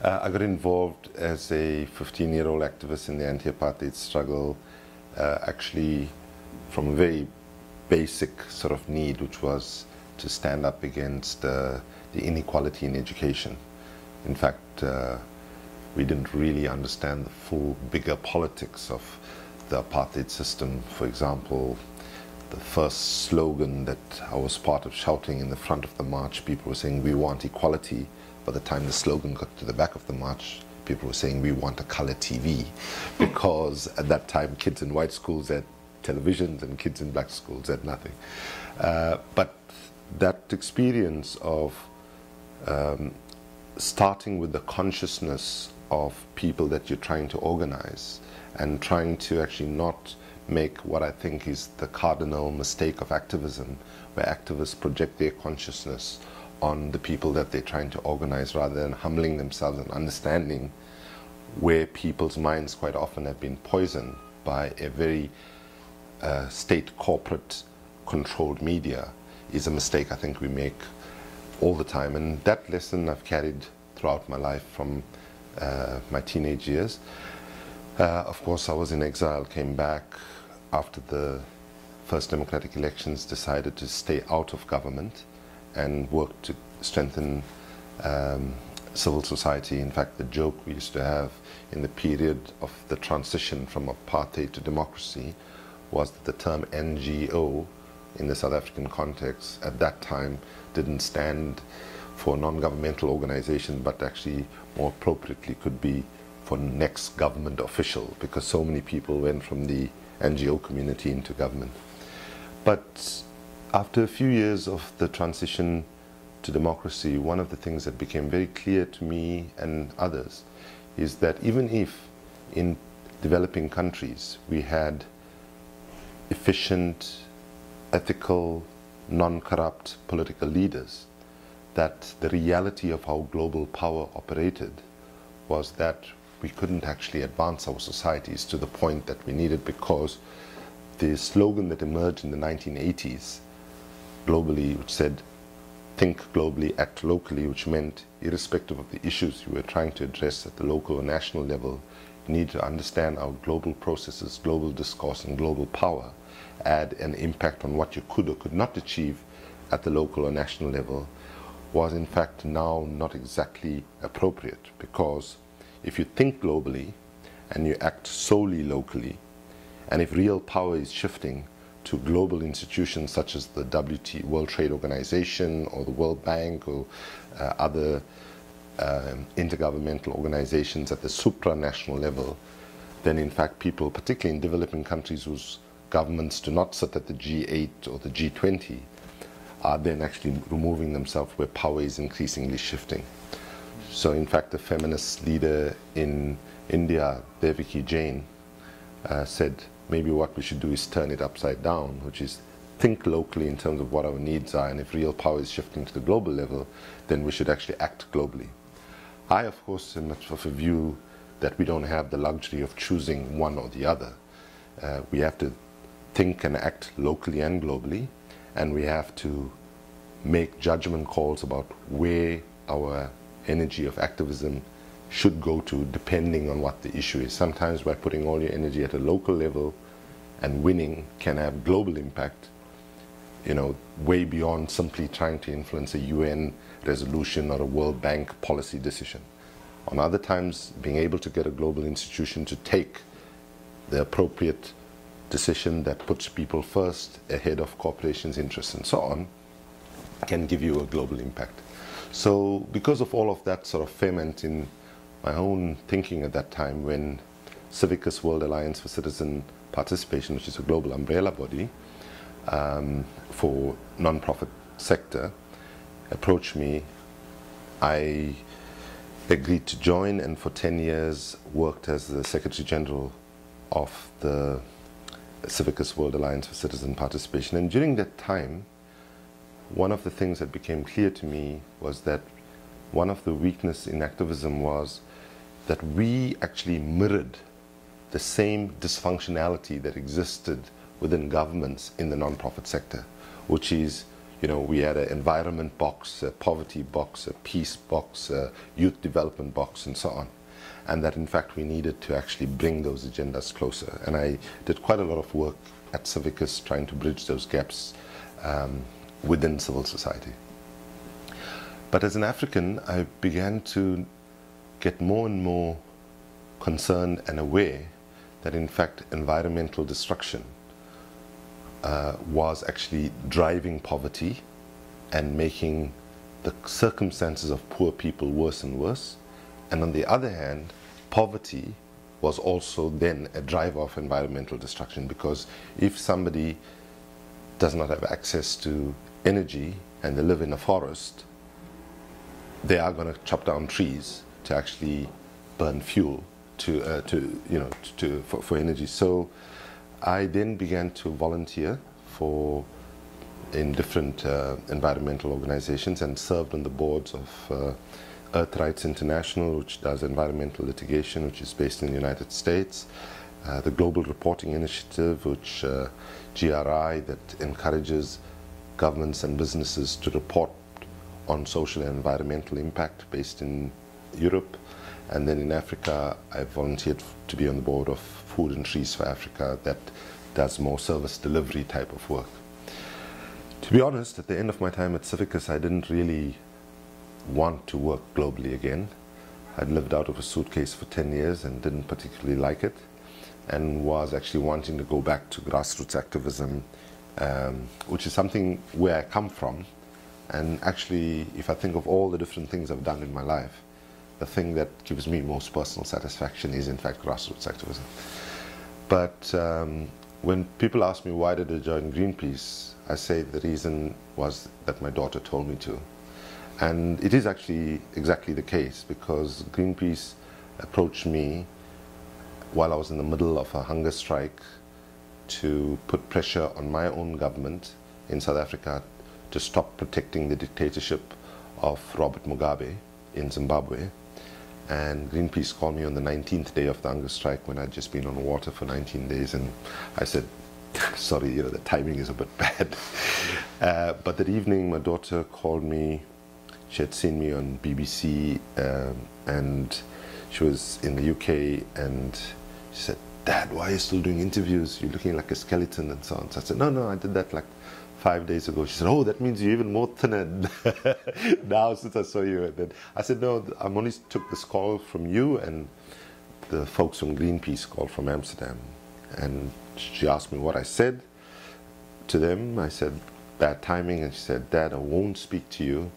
I got involved as a 15-year-old activist in the anti-apartheid struggle, actually from a very basic sort of need, which was to stand up against the inequality in education. In fact, we didn't really understand the full, bigger politics of the apartheid system. For example, the first slogan that I was part of shouting in the front of the march, people were saying, "We want equality." By the time the slogan got to the back of the march, people were saying, "We want a color TV," because at that time, kids in white schools had televisions and kids in black schools had nothing. But that experience of starting with the consciousness of people that you're trying to organize and trying to actually not make what I think is the cardinal mistake of activism, where activists project their consciousness on the people that they're trying to organize rather than humbling themselves and understanding where people's minds quite often have been poisoned by a very state corporate controlled media is a mistake I think we make all the time. And that lesson I've carried throughout my life from my teenage years. Of course, I was in exile, came back after the first democratic elections, decided to stay out of government and work to strengthen civil society. In fact, the joke we used to have in the period of the transition from apartheid to democracy was that the term NGO in the South African context at that time didn't stand for non-governmental organization, but actually more appropriately could be for next government official, because so many people went from the NGO community into government. But after a few years of the transition to democracy, one of the things that became very clear to me and others is that even if in developing countries we had efficient, ethical, non-corrupt political leaders, that the reality of how global power operated was that we couldn't actually advance our societies to the point that we needed, because the slogan that emerged in the 1980s globally, which said, "Think globally, act locally," which meant irrespective of the issues you were trying to address at the local or national level, you need to understand how global processes, global discourse, and global power had an impact on what you could or could not achieve at the local or national level, was in fact now not exactly appropriate. Because if you think globally and you act solely locally, and if real power is shifting to global institutions such as the World Trade Organization or the World Bank or other intergovernmental organizations at the supranational level, then in fact people, particularly in developing countries whose governments do not sit at the G8 or the G20, are then actually removing themselves where power is increasingly shifting. So in fact, the feminist leader in India, Devaki Jain, said maybe what we should do is turn it upside down, which is think locally in terms of what our needs are, and if real power is shifting to the global level, then we should actually act globally. I, of course, am much of a view that we don't have the luxury of choosing one or the other. We have to think and act locally and globally, and we have to make judgment calls about where our energy of activism should go to, depending on what the issue is. Sometimes by putting all your energy at a local level and winning can have global impact, you know, way beyond simply trying to influence a UN resolution or a World Bank policy decision. On other times, being able to get a global institution to take the appropriate decision that puts people first ahead of corporations' interests and so on can give you a global impact. So because of all of that sort of ferment in my own thinking at that time, when Civicus World Alliance for Citizen Participation, which is a global umbrella body for non-profit sector, approached me, I agreed to join, and for 10 years worked as the Secretary General of the Civicus World Alliance for Citizen Participation. And during that time, one of the things that became clear to me was that one of the weaknesses in activism was that we actually mirrored the same dysfunctionality that existed within governments in the non-profit sector, which is You know, we had an environment box, a poverty box, a peace box, a youth development box, and so on. And that, in fact, we needed to actually bring those agendas closer. And I did quite a lot of work at Civicus trying to bridge those gaps within civil society. But as an African, I began to get more and more concerned and aware that, in fact, environmental destruction was actually driving poverty and making the circumstances of poor people worse and worse. And on the other hand, poverty was also then a driver of environmental destruction, because if somebody does not have access to energy and they live in a forest, they are going to chop down trees to actually burn fuel for energy. So I then began to volunteer in different environmental organizations and served on the boards of Earth Rights International, which does environmental litigation, which is based in the United States, the Global Reporting Initiative, which GRI, that encourages governments and businesses to report on social and environmental impact, based in Europe. And then in Africa, I volunteered to be on the board of Food and Trees for Africa, that does more service delivery type of work. To be honest, at the end of my time at Civicus, I didn't really want to work globally again. I'd lived out of a suitcase for 10 years and didn't particularly like it, and was actually wanting to go back to grassroots activism, which is something where I come from. And actually, if I think of all the different things I've done in my life, the thing that gives me most personal satisfaction is, in fact, grassroots activism. But when people ask me why did I join Greenpeace, I say the reason was that my daughter told me to. And it is actually exactly the case, because Greenpeace approached me while I was in the middle of a hunger strike to put pressure on my own government in South Africa to stop protecting the dictatorship of Robert Mugabe in Zimbabwe. And Greenpeace called me on the 19th day of the hunger strike, when I'd just been on water for 19 days, and I said, sorry, the timing is a bit bad. But that evening, my daughter called me. She had seen me on BBC, and she was in the UK, and she said, Dad, why are you still doing interviews? You're looking like a skeleton, and so on. So I said, no, I did that like 5 days ago. She said, oh, that means you're even more thinner now since I saw you. And then I said, no, I only took this call from you, and the folks from Greenpeace called from Amsterdam. And she asked me what I said to them. I said, bad timing. And she said, Dad, I won't speak to you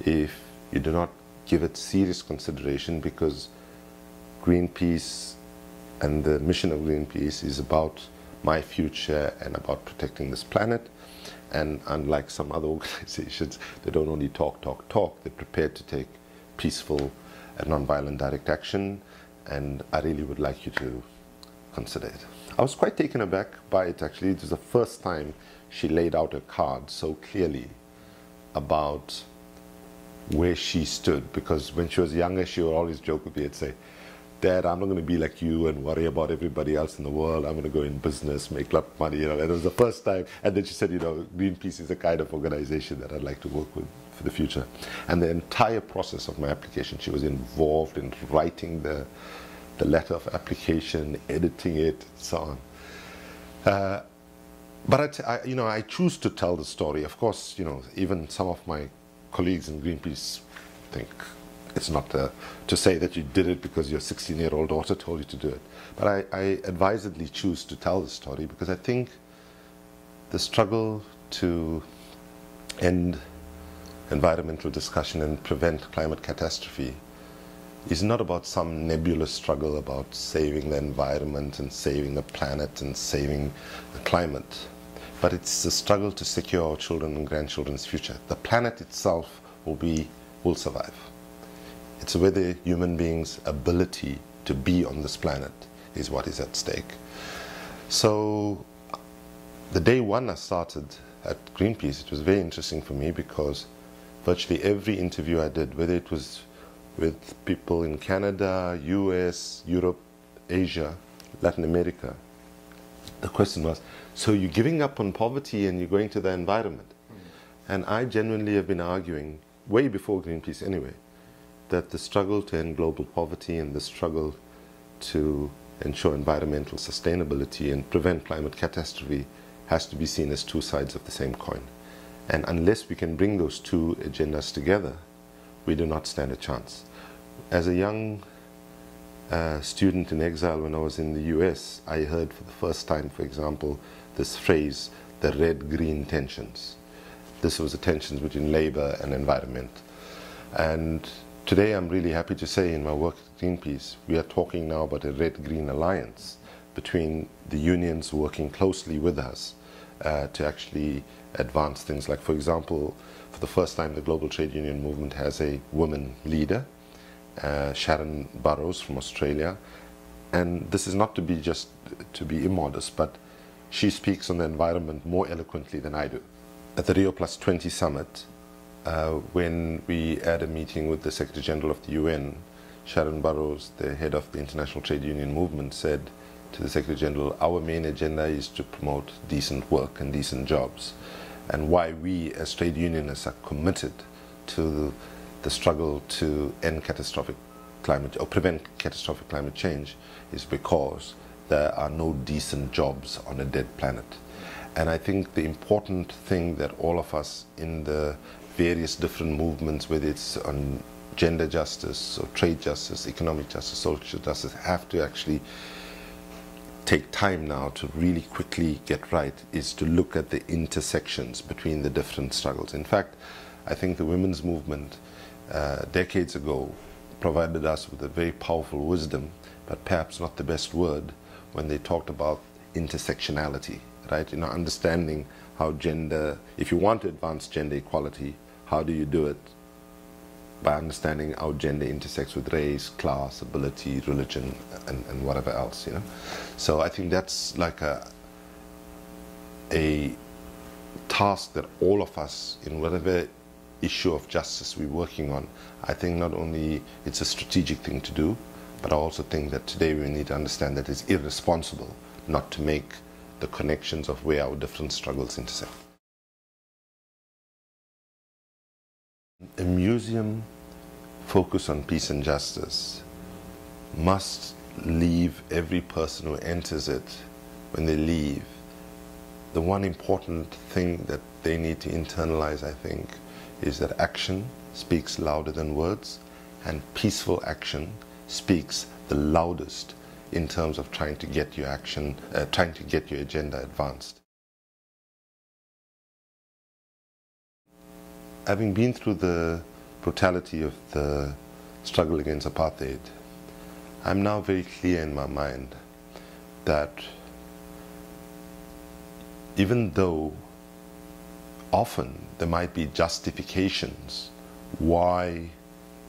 if you do not give it serious consideration, because Greenpeace and the mission of Greenpeace is about my future and about protecting this planet. And unlike some other organizations, they don't only talk, they're prepared to take peaceful and non-violent direct action, and I really would like you to consider it. I was quite taken aback by it, actually. It was the first time she laid out her card so clearly about where she stood, because when she was younger, she would always joke with me and say, Dad, I'm not going to be like you and worry about everybody else in the world. I'm going to go in business, make a lot of money, And it was the first time. And then she said, Greenpeace is the kind of organization that I'd like to work with for the future. And the entire process of my application, she was involved in writing the letter of application, editing it, and so on. But I choose to tell the story. Of course, even some of my colleagues in Greenpeace think it's not to say that you did it because your 16-year-old daughter told you to do it. But I advisedly choose to tell the story, because I think the struggle to end environmental discussion and prevent climate catastrophe is not about some nebulous struggle about saving the environment and saving the planet and saving the climate, but it's a struggle to secure our children and grandchildren's future. The planet itself will survive. It's whether human beings' ability to be on this planet is what is at stake. So the day one I started at Greenpeace, it was very interesting for me, because virtually every interview I did, whether it was with people in Canada, US, Europe, Asia, Latin America, the question was, so you're giving up on poverty and you're going to the environment? And I genuinely have been arguing, way before Greenpeace anyway, that the struggle to end global poverty and the struggle to ensure environmental sustainability and prevent climate catastrophe has to be seen as two sides of the same coin. And unless we can bring those two agendas together, we do not stand a chance. As a young student in exile when I was in the US, I heard for the first time, for example, this phrase, the red-green tensions. This was the tensions between labor and environment. And today I'm really happy to say in my work at Greenpeace, we are talking now about a red-green alliance between the unions working closely with us to actually advance things like, for example, for the first time the global trade union movement has a woman leader, Sharon Burrows from Australia. And this is not to be just to be immodest, but she speaks on the environment more eloquently than I do. At the Rio Plus 20 summit, when we had a meeting with the Secretary General of the UN, Sharon Burrows, the head of the International Trade Union movement, said to the Secretary General, our main agenda is to promote decent work and decent jobs. And why we as trade unionists are committed to the struggle to end catastrophic climate or prevent catastrophic climate change is because there are no decent jobs on a dead planet. And I think the important thing that all of us in the various different movements, whether it's on gender justice or trade justice, economic justice, social justice, have to actually take time now to really quickly get right, is to look at the intersections between the different struggles. In fact, I think the women's movement decades ago provided us with a very powerful wisdom, but perhaps not the best word, when they talked about intersectionality, right? You know, understanding how gender, if you want to advance gender equality, how do you do it? By understanding how gender intersects with race, class, ability, religion, and whatever else, you know. So I think that's like a task that all of us, in whatever issue of justice we're working on, I think not only it's a strategic thing to do, but I also think that today we need to understand that it's irresponsible not to make the connections of where our different struggles intersect. A museum focused on peace and justice must leave every person who enters it, when they leave, the one important thing that they need to internalize, I think, is that action speaks louder than words, and peaceful action speaks the loudest in terms of trying to get your action, trying to get your agenda advanced. Having been through the brutality of the struggle against apartheid, I'm now very clear in my mind that even though often there might be justifications why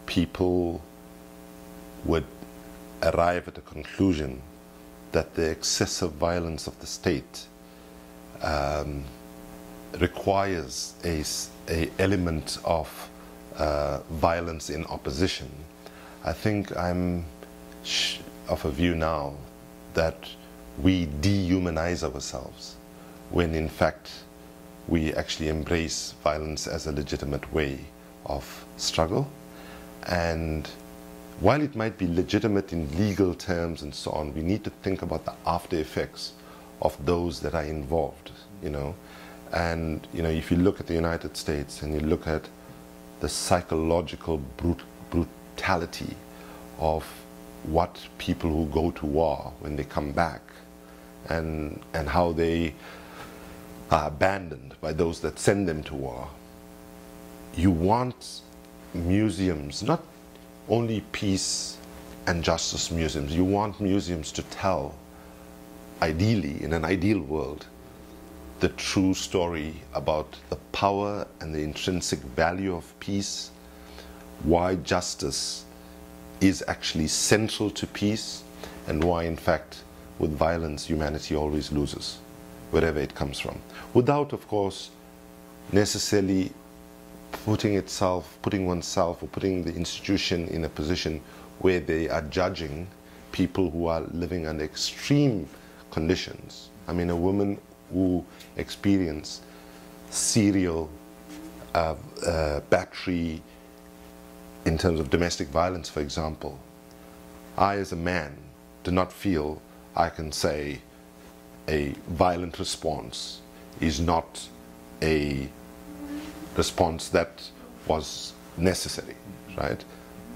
people would arrive at a conclusion that the excessive violence of the state requires a element of violence in opposition, I think I'm of a view now that we dehumanize ourselves when in fact we actually embrace violence as a legitimate way of struggle. And while it might be legitimate in legal terms and so on, we need to think about the after effects of those that are involved, you know. And, you know, if you look at the United States and you look at the psychological brutality of what people who go to war when they come back and how they are abandoned by those that send them to war, you want museums, not only peace and justice museums, you want museums to tell, ideally, in an ideal world, the true story about the power and the intrinsic value of peace, why justice is actually central to peace, and why, in fact, with violence, humanity always loses, wherever it comes from. Without, of course, necessarily putting oneself or putting the institution in a position where they are judging people who are living under extreme conditions. I mean, a woman who experienced serial battery in terms of domestic violence, for example, I as a man do not feel I can say a violent response is not a response that was necessary, right?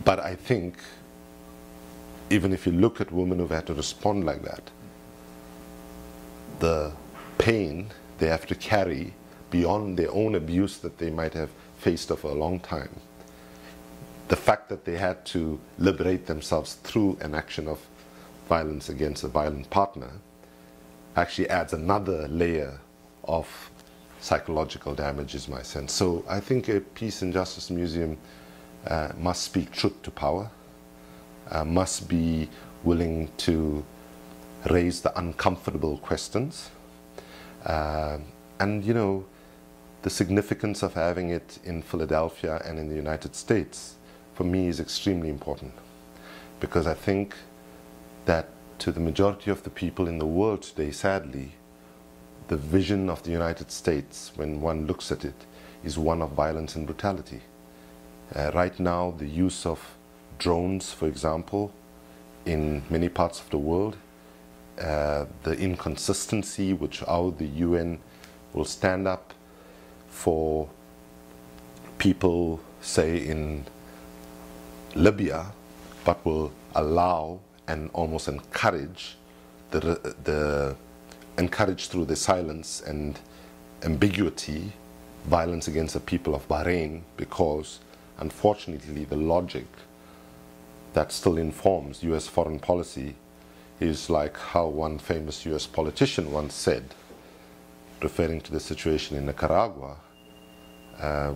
But I think even if you look at women who've had to respond like that, the pain they have to carry beyond their own abuse that they might have faced for a long time, the fact that they had to liberate themselves through an action of violence against a violent partner actually adds another layer of psychological damage, is my sense. So I think a Peace and Justice Museum must speak truth to power, must be willing to raise the uncomfortable questions. And, you know, the significance of having it in Philadelphia and in the United States, for me, is extremely important. Because I think that to the majority of the people in the world today, sadly, the vision of the United States, when one looks at it, is one of violence and brutality. Right now, the use of drones, for example, in many parts of the world, the inconsistency which how the UN will stand up for people, say, in Libya, but will allow and almost encourage encourage through the silence and ambiguity violence against the people of Bahrain, because unfortunately the logic that still informs US foreign policy is like how one famous US politician once said, referring to the situation in Nicaragua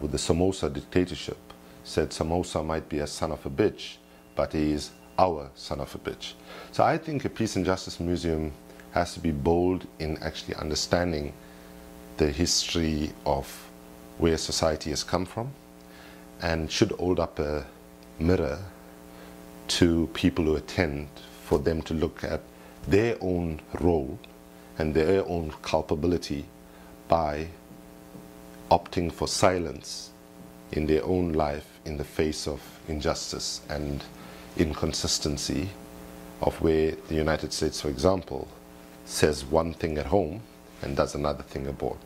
with the Somoza dictatorship, said Somoza might be a son of a bitch, but he is our son of a bitch. So I think a Peace and Justice Museum has to be bold in actually understanding the history of where society has come from, and should hold up a mirror to people who attend for them to look at their own role and their own culpability by opting for silence in their own life in the face of injustice and inconsistency of where the United States, for example, says one thing at home and does another thing abroad.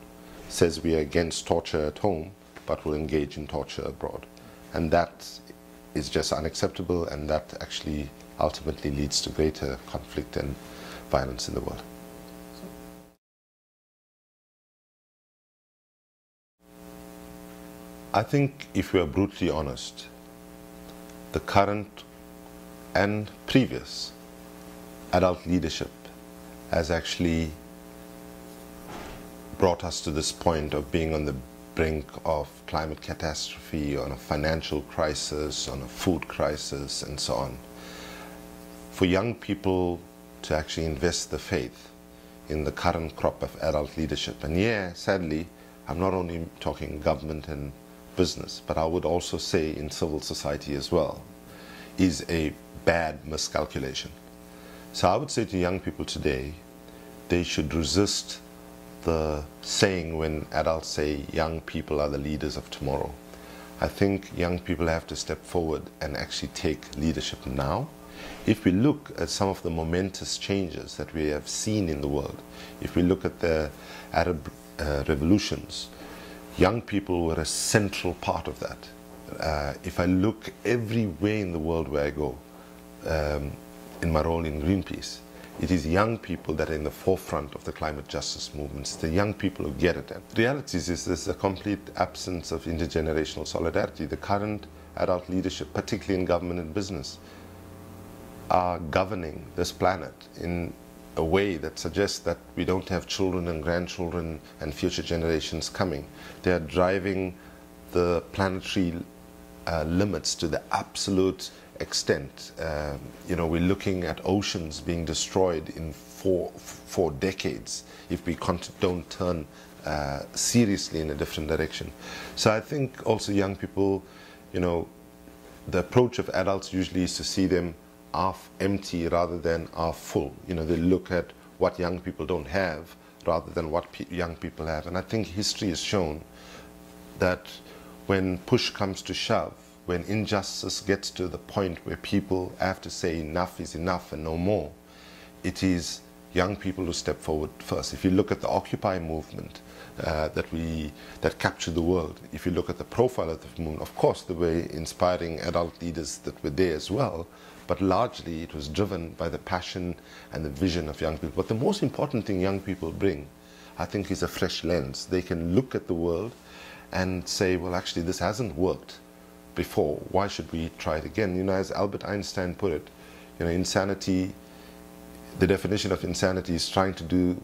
Says we are against torture at home, but will engage in torture abroad. And that is just unacceptable, and that actually ultimately leads to greater conflict and violence in the world. I think if we are brutally honest, the current and previous adult leadership has actually brought us to this point of being on the brink of climate catastrophe, on a financial crisis, on a food crisis, and so on. For young people to actually invest the faith in the current crop of adult leadership, and yeah, sadly, I'm not only talking government and business, but I would also say in civil society as well, is a bad miscalculation. So I would say to young people today, they should resist the saying when adults say young people are the leaders of tomorrow. I think young people have to step forward and actually take leadership now. If we look at some of the momentous changes that we have seen in the world, if we look at the Arab revolutions, young people were a central part of that. If I look everywhere in the world where I go, in my role in Greenpeace, it is young people that are in the forefront of the climate justice movements, the young people who get it. And the reality is there's a complete absence of intergenerational solidarity. The current adult leadership, particularly in government and business, are governing this planet in a way that suggests that we don't have children and grandchildren and future generations coming. They are driving the planetary limits to the absolute extent. You know, we're looking at oceans being destroyed in four decades if we don't turn seriously in a different direction. So I think also young people, you know, the approach of adults usually is to see them half empty rather than half full. You know, they look at what young people don't have rather than what young people have. And I think history has shown that when push comes to shove, when injustice gets to the point where people have to say enough is enough and no more, it is young people who step forward first. If you look at the Occupy movement that captured the world, if you look at the profile of the movement, of course there were inspiring adult leaders that were there as well, but largely it was driven by the passion and the vision of young people. But the most important thing young people bring, I think, is a fresh lens. They can look at the world and say, well, actually this hasn't worked before. Why should we try it again? You know, as Albert Einstein put it, you know, insanity, the definition of insanity is trying to do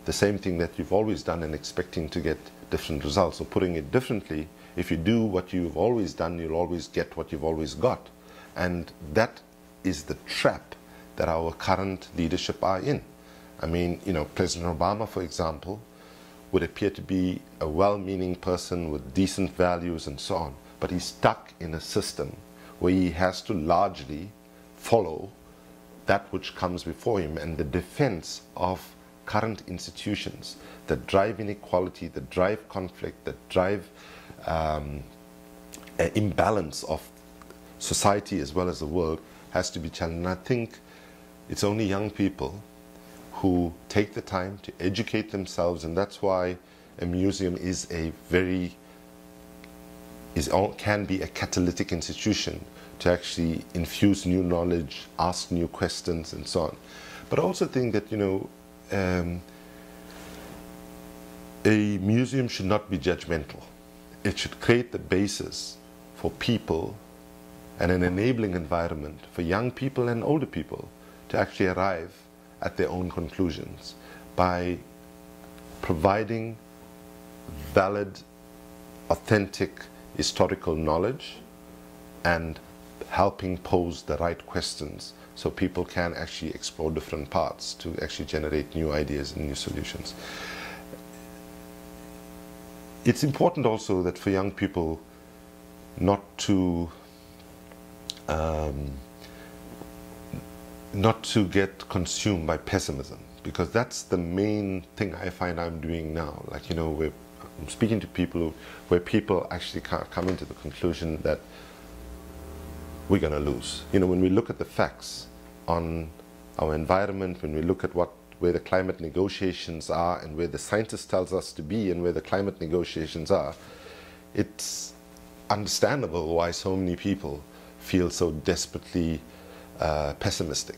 the same thing that you've always done and expecting to get different results. Or putting it differently, if you do what you've always done, you'll always get what you've always got. And that is the trap that our current leadership are in. I mean, you know, President Obama, for example, would appear to be a well-meaning person with decent values and so on, but he's stuck in a system where he has to largely follow that which comes before him, and the defense of current institutions that drive inequality, that drive conflict, that drive an imbalance of society as well as the world has to be challenged. And I think it's only young people who take the time to educate themselves, and that's why a museum is can be a catalytic institution to actually infuse new knowledge, ask new questions, and so on. But I also think that, you know, a museum should not be judgmental. It should create the basis for people and an enabling environment for young people and older people to actually arrive at their own conclusions by providing valid, authentic historical knowledge and helping pose the right questions so people can actually explore different paths to actually generate new ideas and new solutions. It's important also that for young people not to get consumed by pessimism, because that's the main thing I find I'm doing now. Like, you know, I'm speaking to people where people actually come into the conclusion that we're going to lose. You know, when we look at the facts on our environment, when we look at where the climate negotiations are and where the scientist tells us to be and where the climate negotiations are, it's understandable why so many people feel so desperately pessimistic.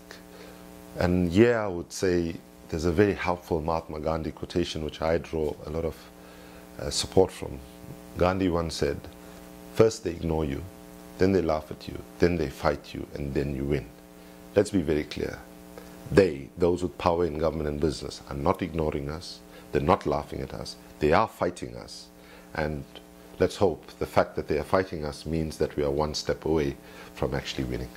And yeah, I would say there's a very helpful Mahatma Gandhi quotation which I draw a lot of support from. Gandhi once said, first they ignore you, then they laugh at you, then they fight you, and then you win. Let's be very clear. Those with power in government and business, are not ignoring us, they're not laughing at us, they are fighting us. And let's hope the fact that they are fighting us means that we are one step away from actually winning.